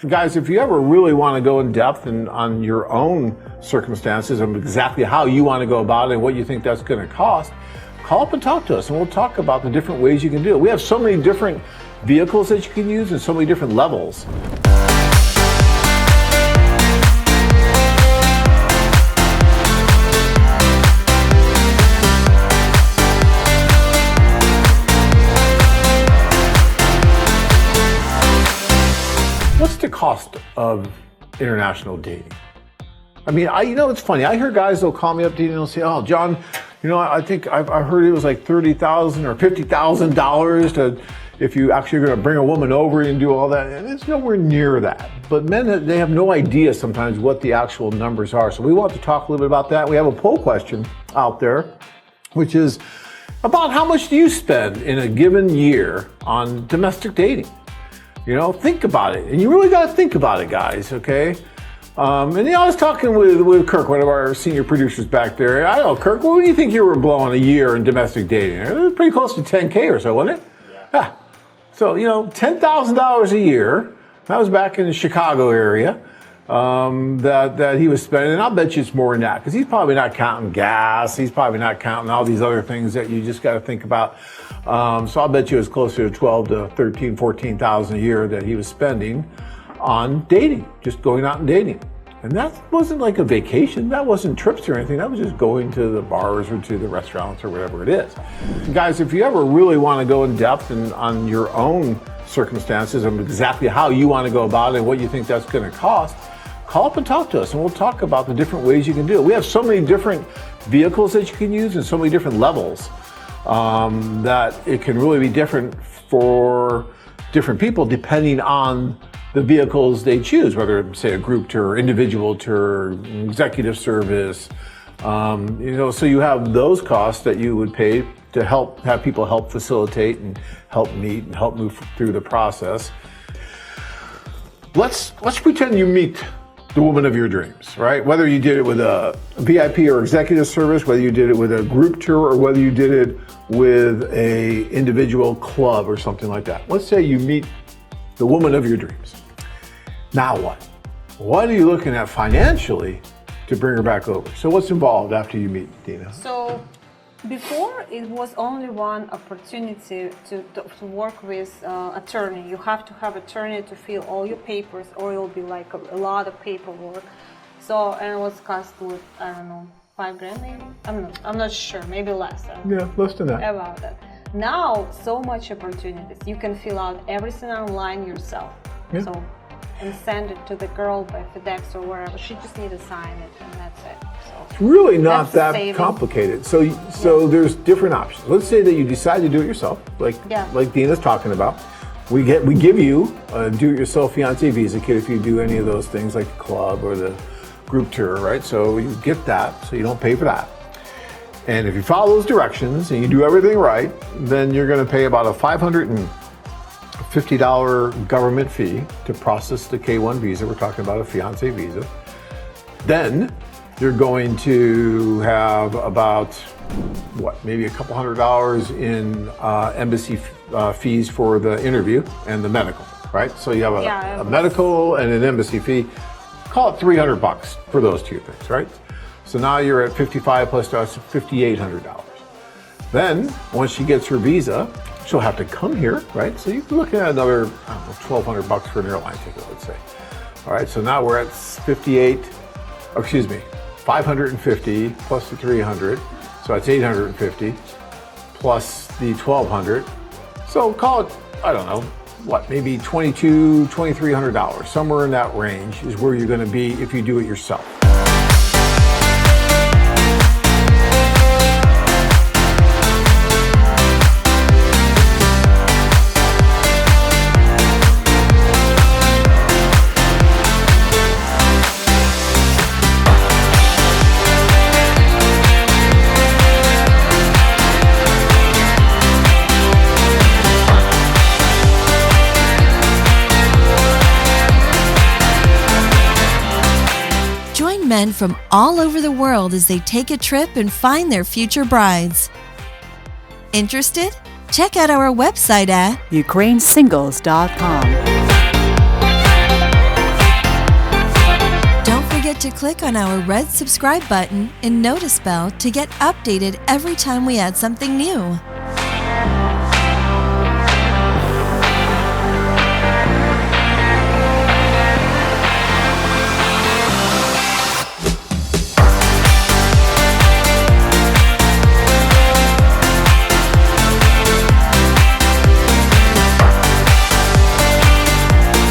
Guys, if you ever really want to go in depth and on your own circumstances and exactly how you want to go about it and what you think that's going to cost, call up and talk to us and we'll talk about the different ways you can do it. We have so many different vehicles that you can use and so many different levels. What's the cost of international dating? I mean, it's funny. I hear guys, they'll call me up dating and they'll say, oh, John, I think I heard it was like $30,000 or $50,000 to, if you actually are going to bring a woman over and do all that. And it's nowhere near that. But men, they have no idea sometimes what the actual numbers are. So we want to talk a little bit about that. We have a poll question out there, which is about how much do you spend in a given year on domestic dating? Think about it. And you really got to think about it, guys, okay? I was talking with Kirk, one of our senior producers back there. I don't know, Kirk, what do you think you were blowing a year in domestic dating? It was pretty close to $10K or so, wasn't it? Yeah. So, $10,000 a year. That was back in the Chicago area that he was spending. And I'll bet you it's more than that because he's probably not counting gas. He's probably not counting all these other things that you just got to think about. So I'll bet you it's closer to $12,000 to $13,000, $14,000 a year that he was spending on dating, just going out and dating. And that wasn't like a vacation. That wasn't trips or anything. That was just going to the bars or to the restaurants or whatever it is. Guys, if you ever really want to go in depth and on your own circumstances and exactly how you want to go about it and what you think that's going to cost, call up and talk to us and we'll talk about the different ways you can do it. We have so many different vehicles that you can use and so many different levels that it can really be different for different people depending on the vehicles they choose, whether say a group tour, individual tour, executive service. So you have those costs that you would pay to have people help facilitate and help meet and help move through the process. Let's pretend you meet the woman of your dreams, right? Whether you did it with a VIP or executive service, whether you did it with a group tour, or whether you did it with a individual club or something like that. Let's say you meet the woman of your dreams. Now what? What are you looking at financially to bring her back over? So what's involved after you meet Dina? So before it was only one opportunity to work with attorney. You have to have attorney to fill all your papers or it will be like a lot of paperwork. So, and it was cost with, I don't know, $5,000 maybe? I'm not sure, maybe less. Yeah, less than that. About that. Now, so much opportunities. You can fill out everything online yourself. Yeah. So, and send it to the girl by FedEx or wherever. She just needs to sign it and that's it. So it's really not that complicated. So there's different options. Let's say that you decide to do it yourself, like Dina's talking about. We give you a do-it-yourself fiancé visa kit if you do any of those things like the club or the group tour, right? So you get that, so you don't pay for that. And if you follow those directions and you do everything right, then you're going to pay about a $550 government fee to process the K-1 visa. We're talking about a fiancé visa. Then you're going to have about, maybe a couple $100 in embassy fees for the interview and the medical, right? So you have a medical and an embassy fee. Call it $300 for those two things, right? So now you're at $55 plus $5,800. Then once she gets her visa, she'll have to come here, right? So you're looking at another, $1,200 for an airline ticket, let's say. All right, so now we're at 550 plus the 300, so that's 850 plus the 1,200. So call it, maybe $2,200, $2,300, somewhere in that range is where you're gonna be if you do it yourself. Men from all over the world as they take a trip and find their future brides. Interested? Check out our website at ukrainesingles.com. to click on our red subscribe button and notice bell to get updated every time we add something new.